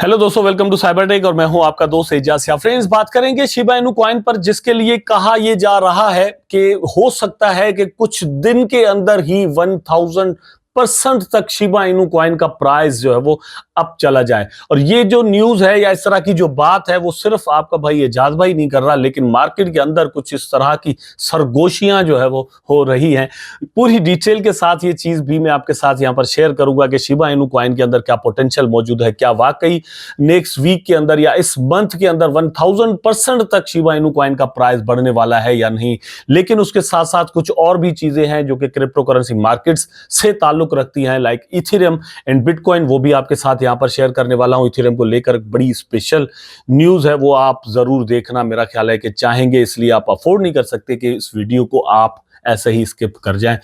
Hello दोस्तों, welcome to cyber tech और मैं हूं आपका दोस्त एजाज। फ्रेंड्स, बात करेंगे शिबा इनू कॉइन पर, जिसके लिए कहा यह जा रहा है कि हो सकता है कि कुछ दिन के अंदर ही 1000% तक शिबा इनू कॉइन का प्राइस जो है वो अप चला जाए। और ये जो न्यूज है या इस तरह की जो बात है वो सिर्फ आपका भाई एजाज भाई नहीं कर रहा, लेकिन मार्केट के अंदर कुछ इस तरह की सरगोशियां जो है वो हो रही हैं। पूरी डिटेल के साथ ये चीज भी मैं आपके साथ यहां पर शेयर करूंगा कि शिबा इनू कॉइन के अंदर क्या पोटेंशियल मौजूद है, क्या वाकई नेक्स्ट वीक के अंदर या इस मंथ के अंदर 1000% तक शिबा इनू कॉइन का प्राइस बढ़ने वाला है या नहीं। लेकिन उसके साथ साथ कुछ और भी चीजें हैं जो कि क्रिप्टो करेंसी मार्केट्स से ताल्लुक रखती हैं, लाइक इथेरियम एंड बिटकॉइन, वो भी आपके साथ यहां पर शेयर करने वाला हूं। इथेरियम को लेकर बड़ी स्पेशल न्यूज है, वो आप जरूर देखना। मेरा ख्याल है कि चाहेंगे, इसलिए आप अफोर्ड नहीं कर सकते कि इस वीडियो को आप ऐसे ही स्किप कर जाएं।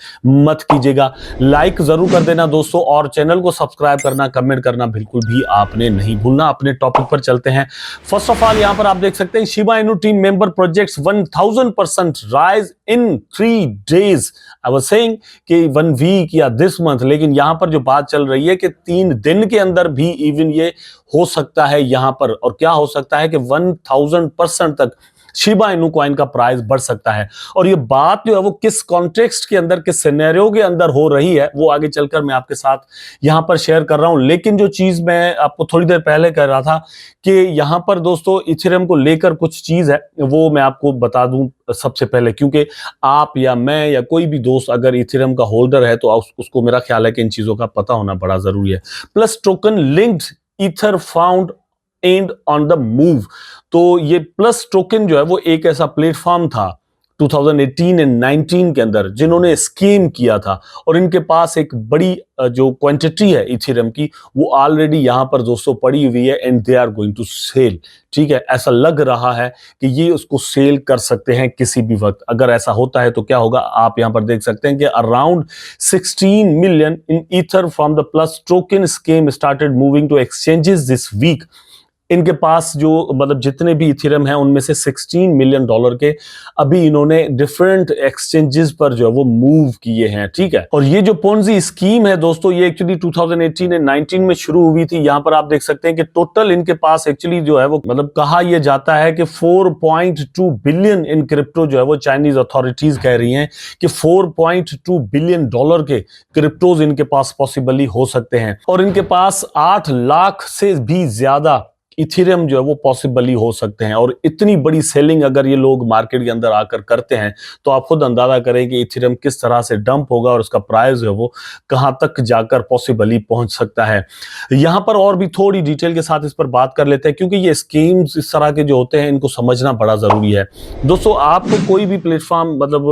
मत कीजिएगा, लाइक जरूर कर देना दोस्तों, और चैनल को सब्सक्राइब करना, कमेंट करना बिल्कुल भी आपने नहीं भूलना। अपने टॉपिक पर चलते हैं। फर्स्ट ऑफ ऑल, यहां पर आप देख सकते हैं Shiba Inu team member projects 1000% rise in 3 days। I was saying कि 1 वीक या दिस मंथ, लेकिन यहां पर जो बात चल रही है कि 3 दिन के अंदर भी इवन ये हो सकता है यहां पर। और क्या हो सकता है कि 1000% तक शिबा इनू कॉइन का प्राइस बढ़ सकता है। और ये बात जो है वो किस कॉन्टेक्स्ट के अंदर, किस सिनेरियो के अंदर हो रही है, वो आगे चलकर मैं आपके साथ यहां पर शेयर कर रहा हूं। लेकिन जो चीज मैं आपको थोड़ी देर पहले कह रहा था कि यहां पर दोस्तों इथेरियम को लेकर कुछ चीज है, वो मैं आपको बता दूं सबसे पहले, क्योंकि आप या मैं या कोई भी दोस्त अगर इथेरियम का होल्डर है तो उसको मेरा ख्याल है कि इन चीजों का पता होना बड़ा जरूरी है। Plus token linked ether found and on the move. तो ये प्लस टोकन जो है वो एक ऐसा प्लेटफॉर्म था 2018 एंड 19 के अंदर जिन्होंने स्कीम किया था, और इनके पास एक बड़ी जो क्वांटिटी है इथेरियम की वो ऑलरेडी यहां पर दोस्तों पड़ी हुई है, and they are going to sell. ठीक है, ऐसा लग रहा है कि ये उसको सेल कर सकते हैं किसी भी वक्त। अगर ऐसा होता है तो क्या होगा, आप यहां पर देख सकते हैं कि around 16 million in ether from the plus token scheme started moving to exchanges this week. इनके पास जो मतलब जितने भी इथेरियम हैं उनमें से $16 मिलियन के अभी इन्होंने डिफरेंट एक्सचेंजेस पर जो है वो मूव किए हैं। ठीक है, और ये जो पोंजी स्कीम है दोस्तों, ये एक्चुअली 2018 एंड 19 में शुरू हुई थी। यहां पर आप देख सकते हैं कि टोटल इनके पास एक्चुअली जो है वो मतलब कहा यह जाता है कि 4.2 बिलियन इन क्रिप्टो जो है वो चाइनीज अथॉरिटीज कह रही हैं कि $4.2 बिलियन के क्रिप्टोज इनके पास पॉसिबली हो सकते हैं। और इनके पास 8 लाख से भी ज्यादा इथेरियम जो है वो पॉसिबली हो सकते हैं। और इतनी बड़ी सेलिंग अगर ये लोग मार्केट के अंदर आकर करते हैं तो आप खुद अंदाजा करें कि इथेरियम किस तरह से डंप होगा और उसका प्राइस जो है वो कहां तक जाकर पॉसिबली पहुंच सकता है। यहां पर और भी थोड़ी डिटेल के साथ इस पर बात कर लेते हैं, क्योंकि ये स्कीम्स इस तरह के जो होते हैं इनको समझना बड़ा जरूरी है दोस्तों। आपको कोई भी प्लेटफॉर्म मतलब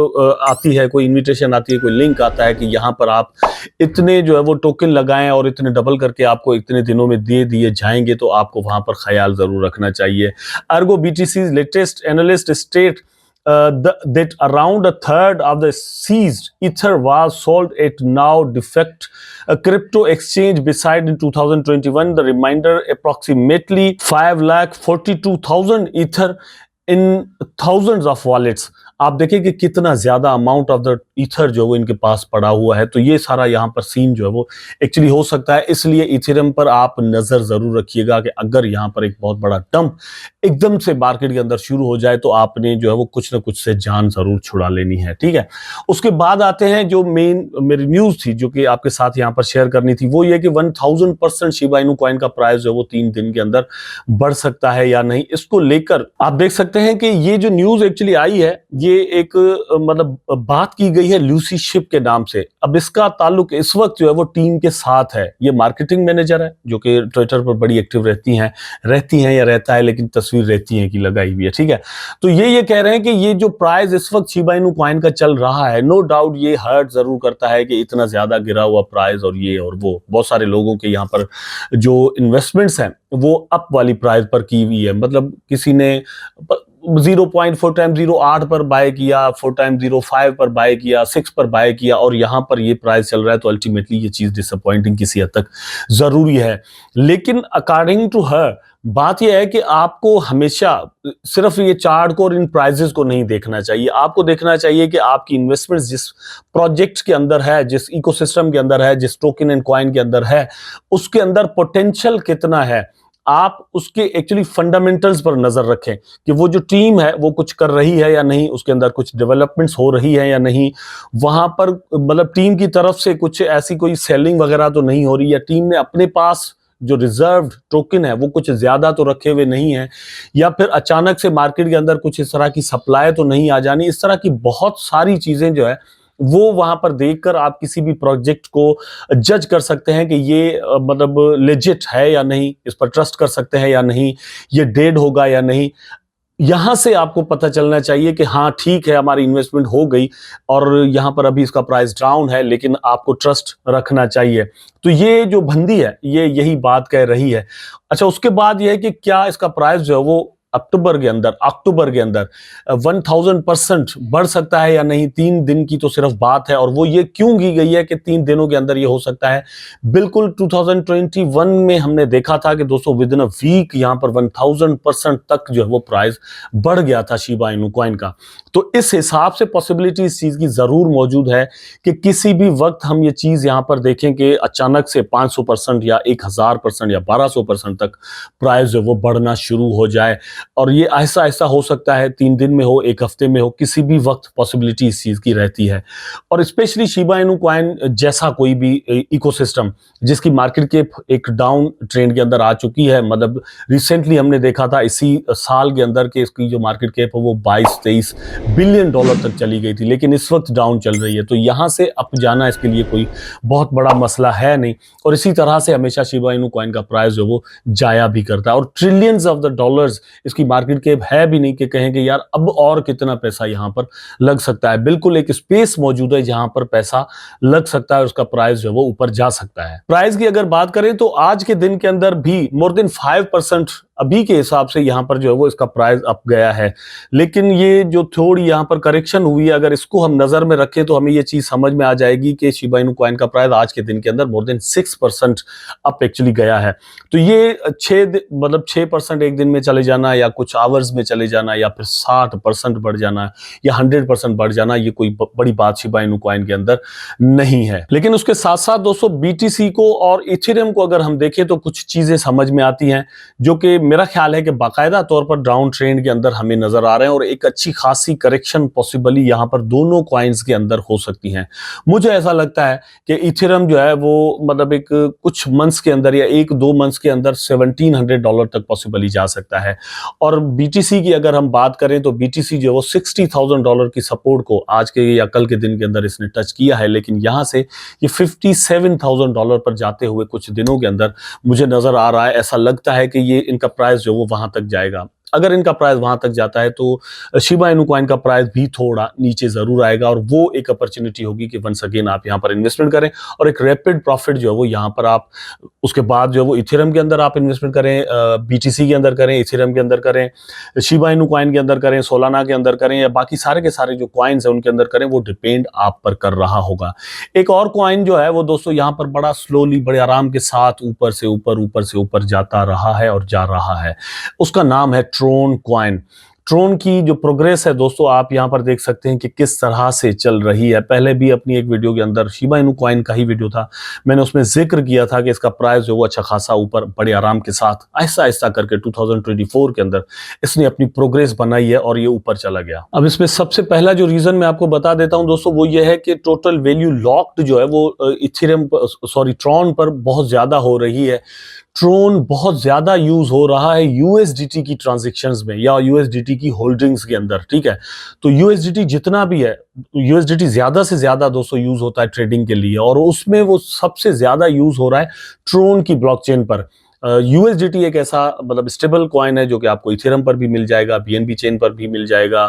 आती है, कोई इन्विटेशन आती है, कोई लिंक आता है कि यहां पर आप इतने जो है वो टोकन लगाएं और इतने डबल करके आपको इतने दिनों में दे दिए जाएंगे, तो आपको वहां पर ख्याल जरूर रखना चाहिए। Ergo BTC's latest analyst state that around a third of the seized ether was sold at now defect crypto exchange. Beside in 2021 the remainder approximately 5,42,000 ether in thousands of wallets। आप देखें कि कितना ज्यादा अमाउंट ऑफ द ईथर जो वो इनके पास पड़ा हुआ है। तो ये सारा यहाँ पर सीन जो है वो एक्चुअली हो सकता है, इसलिए इथेरियम पर आप नजर जरूर रखिएगा कि अगर यहाँ पर एक बहुत बड़ा डंप एकदम से मार्केट के अंदर शुरू हो जाए तो आपने जो है वो कुछ ना कुछ से जान जरूर छुड़ा लेनी है। ठीक है, उसके बाद आते हैं जो मेन मेरी न्यूज थी जो कि आपके साथ यहाँ पर शेयर करनी थी, वो ये कि 1000% शिबा इनू कॉइन का प्राइस जो है वो 3 दिन के अंदर बढ़ सकता है या नहीं। इसको लेकर आप देख सकते हैं कि ये जो न्यूज एक्चुअली आई है ये एक मतलब बात की गई है लूसी शिप के नाम से। अब इसका ताल्लुक इस वक्त जो है वो टीम के साथ है। ये मार्केटिंग मैनेजर है जो कि ट्विटर पर बड़ी एक्टिव रहती हैं या रहता है, लेकिन तस्वीर रहती है कि लगाई हुई है। ठीक है, तो ये कह रहे हैं कि ये जो प्राइस इस वक्त शिबा इनू कॉइन का चल रहा है, नो डाउट ये हर्ट जरूर करता है कि इतना ज्यादा गिरा हुआ प्राइस और ये और वो। बहुत सारे लोगों के यहाँ पर जो इन्वेस्टमेंट्स हैं वो अप वाली प्राइस पर की हुई है। मतलब किसी ने 0.4 टाइम 0.8 पर बाय किया, 4 टाइम 0.5 पर बाय किया, 6 पर बाय किया, और यहां पर ये प्राइस चल रहा है। तो अल्टीमेटली ये चीज डिसअपॉइंटिंग किसी हद तक जरूरी है। लेकिन अकॉर्डिंग टू हर बात यह है कि आपको हमेशा सिर्फ ये चार्ट को और इन प्राइजेस को नहीं देखना चाहिए। आपको देखना चाहिए कि आपकी इन्वेस्टमेंट जिस प्रोजेक्ट के अंदर है, जिस इकोसिस्टम के अंदर है, जिस टोकन एंड कॉइन के अंदर है, उसके अंदर पोटेंशियल कितना है। आप उसके एक्चुअली फंडामेंटल्स पर नजर रखें कि वो जो टीम है वो कुछ कर रही है या नहीं, उसके अंदर कुछ डेवलपमेंट्स हो रही है या नहीं, वहां पर मतलब टीम की तरफ से कुछ ऐसी कोई सेलिंग वगैरह तो नहीं हो रही है, टीम ने अपने पास जो रिजर्व टोकन है वो कुछ ज्यादा तो रखे हुए नहीं है, या फिर अचानक से मार्केट के अंदर कुछ इस तरह की सप्लाई तो नहीं आ जानी। इस तरह की बहुत सारी चीजें जो है वो वहां पर देखकर आप किसी भी प्रोजेक्ट को जज कर सकते हैं कि ये मतलब लेजिट है या नहीं, इस पर ट्रस्ट कर सकते हैं या नहीं, ये डेड होगा या नहीं। यहां से आपको पता चलना चाहिए कि हाँ ठीक है, हमारी इन्वेस्टमेंट हो गई और यहां पर अभी इसका प्राइस डाउन है, लेकिन आपको ट्रस्ट रखना चाहिए। तो ये जो बंदी है ये यही बात कह रही है। अच्छा, उसके बाद ये है कि क्या इसका प्राइस जो है वो अक्टूबर के अंदर 1000% बढ़ सकता है या नहीं। 3 दिन की तो सिर्फ बात है, और वो ये क्यों की गई है कि 3 दिनों के अंदर ये हो सकता है। बिल्कुल 2021 में हमने देखा था कि दोस्तों विद इन अ वीक यहां पर 1000% तक जो है वो प्राइस बढ़ गया था शिबा इनू कॉइन का। तो इस हिसाब से पॉसिबिलिटी इस चीज की जरूर मौजूद है कि किसी भी वक्त हम ये चीज यहां पर देखें कि अचानक से 500% या 1000% या 1200% तक प्राइस जो वो बढ़ना शुरू हो जाए। और ये ऐसा ऐसा हो सकता है, 3 दिन में हो, 1 हफ्ते में हो, किसी भी वक्त पॉसिबिलिटी इस चीज की रहती है। और स्पेशली शिबा इनू कॉइन जैसा कोई भी इकोसिस्टम जिसकी मार्केट कैप एक डाउन ट्रेंड के अंदर आ चुकी है, मतलब रिसेंटली हमने देखा था इसी साल के अंदर कि इसकी जो मार्केट कैप है वो 22-23 बिलियन डॉलर तक चली गई थी, लेकिन इस वक्त डाउन चल रही है। तो यहां से अप जाना इसके लिए कोई बहुत बड़ा मसला है नहीं। और इसी तरह से हमेशा शिबा इनू कॉइन का प्राइस जो वो जाया भी करता है, और ट्रिलियंस ऑफ द डॉलर्स इसकी मार्केट कैप है भी नहीं कि कहें कि यार अब और कितना पैसा यहां पर लग सकता है। बिल्कुल एक स्पेस मौजूद है जहां पर पैसा लग सकता है, उसका प्राइस जो वो ऊपर जा सकता है। प्राइस की अगर बात करें तो आज के दिन के अंदर भी मोर देन 5% अभी के हिसाब से यहां पर जो है वो इसका प्राइस अप गया है। लेकिन ये जो थोड़ी यहां पर करेक्शन हुई है, अगर इसको हम नजर में रखें तो हमें ये चीज समझ में आ जाएगी कि शिबा इनू कॉइन का प्राइस आज के दिन के अंदर मोर देन 6% अप एक्चुअली गया है। तो ये 6% एक दिन में चले जाना, या कुछ आवर्स में चले जाना, या फिर 60% बढ़ जाना, या 100% बढ़ जाना, ये कोई बड़ी बात शिबा इनू कॉइन के अंदर नहीं है। लेकिन उसके साथ साथ दोस्तों बीटीसी को और इथेरियम को अगर हम देखें तो कुछ चीजें समझ में आती हैं जो कि मेरा ख्याल है कि बाकायदा तौर पर डाउन ट्रेंड के अंदर हमें नजर आ रहे हैं, और एक अच्छी खासी करेक्शन पॉसिबली यहां पर दोनों कॉइन्स के अंदर हो सकती हैं। मुझे ऐसा लगता है कि इथेरियम जो है वो मतलब एक कुछ मंथ्स के अंदर या 1-2 मंथ्स के अंदर $1700 तक पॉसिबली जा सकता है। और बीटीसी की अगर हम बात करें तो बीटीसी जो है वो $60,000 की सपोर्ट को आज के या कल के दिन के अंदर इसने टच किया है, लेकिन यहां से ये $57,000 पर जाते हुए कुछ दिनों के अंदर मुझे नजर आ रहा है, ऐसा लगता है कि ये इनका प्राइस जो वो वहां तक जाएगा। अगर इनका प्राइस वहां तक जाता है तो शिबा इनू कॉइन का प्राइस भी थोड़ा नीचे जरूर आएगा, और वो एक अपॉर्चुनिटी होगी कि वंस अगेन आप यहां पर इन्वेस्टमेंट करें और एक रैपिड प्रॉफिट जो है वो यहां पर आप उसके बाद जो है वो इथेरियम के अंदर आप इन्वेस्टमेंट करें, बीटीसी के अंदर करें, इथेरियम के अंदर करें, शिबा इनू कॉइन के अंदर करें, सोलाना के अंदर करें, या बाकी सारे के सारे जो कॉइन्स हैं उनके अंदर करें, वो डिपेंड आप पर कर रहा होगा। एक और कॉइन जो है वो दोस्तों यहां पर बड़ा स्लोली बड़े आराम के साथ ऊपर से ऊपर जाता रहा है और जा रहा है, उसका नाम है ट्रोन कॉइन। ट्रोन की जो प्रोग्रेस है दोस्तों आप यहां पर देख सकते हैं कि किस तरह से चल रही है। पहले भी अपनी एक वीडियो के अंदर शिबा इनू कॉइन का ही वीडियो था, मैंने उसमें जिक्र किया था कि इसका प्राइस जो वो अच्छा खासा ऊपर बड़े आराम के साथ आहिस्ता आहिस्ता करके 2024 के अंदर इसने अपनी प्रोग्रेस बनाई है और ये ऊपर चला गया। अब इसमें सबसे पहला जो रीजन मैं आपको बता देता हूं दोस्तों, वो ये है कि टोटल वैल्यू लॉक्ड जो है वो इथेरियम ट्रॉन पर बहुत ज्यादा हो रही है। ट्रोन बहुत ज्यादा यूज हो रहा है यूएसडीटी की ट्रांजैक्शंस में या यूएसडीटी की होल्डिंग्स के अंदर, ठीक है। तो यूएसडीटी जितना भी है, यूएसडीटी ज्यादा से ज्यादा दोस्तों यूज होता है ट्रेडिंग के लिए, और उसमें वो सबसे ज्यादा यूज हो रहा है ट्रोन की ब्लॉकचेन पर। यूएसडीटी एक ऐसा मतलब स्टेबल कॉइन है जो कि आपको इथेरियम पर भी मिल जाएगा, बीएनबी चेन पर भी मिल जाएगा,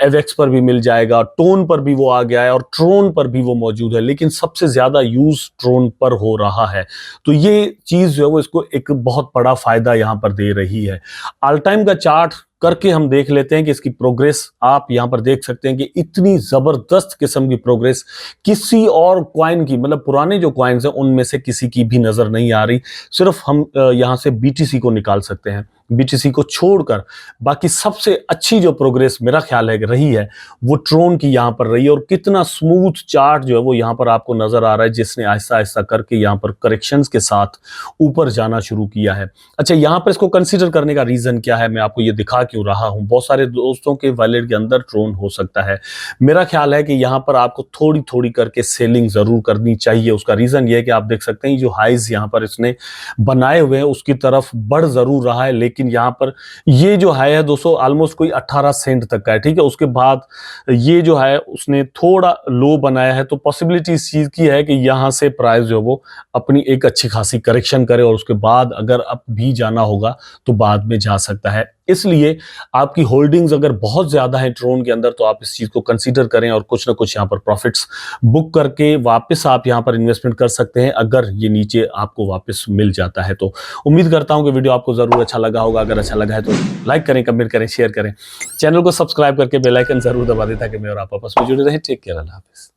एवेक्स पर भी मिल जाएगा, टोन पर भी वो आ गया है और ट्रोन पर भी वो मौजूद है, लेकिन सबसे ज्यादा यूज ट्रोन पर हो रहा है। तो ये चीज जो है वो इसको एक बहुत बड़ा फायदा यहां पर दे रही है। ऑल टाइम का चार्ट करके हम देख लेते हैं कि इसकी प्रोग्रेस आप यहां पर देख सकते हैं कि इतनी जबरदस्त किस्म की प्रोग्रेस किसी और कॉइन की, मतलब पुराने जो कॉइन्स हैं उनमें से किसी की भी नजर नहीं आ रही। सिर्फ हम यहां से बीटीसी को निकाल सकते हैं। BTC को छोड़कर बाकी सबसे अच्छी जो प्रोग्रेस मेरा ख्याल है कि रही है वो ट्रोन की यहाँ पर रही है। और कितना स्मूथ चार्ट जो है वो यहाँ पर आपको नजर आ रहा है, जिसने आहिस्ता आहिस्ता करके यहाँ पर करेक्शंस के साथ ऊपर जाना शुरू किया है। अच्छा, यहाँ पर इसको कंसीडर करने का रीजन क्या है, मैं आपको ये दिखा क्यों रहा हूँ। बहुत सारे दोस्तों के वॉलेट के अंदर ट्रोन हो सकता है। मेरा ख्याल है कि यहाँ पर आपको थोड़ी थोड़ी करके सेलिंग जरूर करनी चाहिए। उसका रीजन ये है कि आप देख सकते हैं जो हाइज यहाँ पर इसने बनाए हुए हैं उसकी तरफ बढ़ जरूर रहा है, लेकिन यहाँ पर ये जो हाई है दोस्तों ऑलमोस्ट कोई 18 सेंट तक का है, ठीक है। उसके बाद ये जो है उसने थोड़ा लो बनाया है, तो पॉसिबिलिटी इस चीज की है कि यहाँ से प्राइस जो है वो अपनी एक अच्छी खासी करेक्शन करे और उसके बाद अगर अब भी जाना होगा तो बाद में जा सकता है। इसलिए आपकी होल्डिंग्स अगर बहुत ज्यादा है ट्रोन के अंदर तो आप इस चीज को कंसीडर करें और कुछ ना कुछ यहाँ पर प्रॉफिट्स बुक करके वापस आप यहाँ पर इन्वेस्टमेंट कर सकते हैं अगर ये नीचे आपको वापस मिल जाता है तो। उम्मीद करता हूं कि वीडियो आपको जरूर अच्छा लगा होगा। अगर अच्छा लगा है तो लाइक करें, कमेंट करें, शेयर करें, चैनल को सब्सक्राइब करके बेल आइकन जरूर दबा दें ताकि मैं और आप आपस में जुड़े रहें। टेक केयर, अल्लाह हाफिज।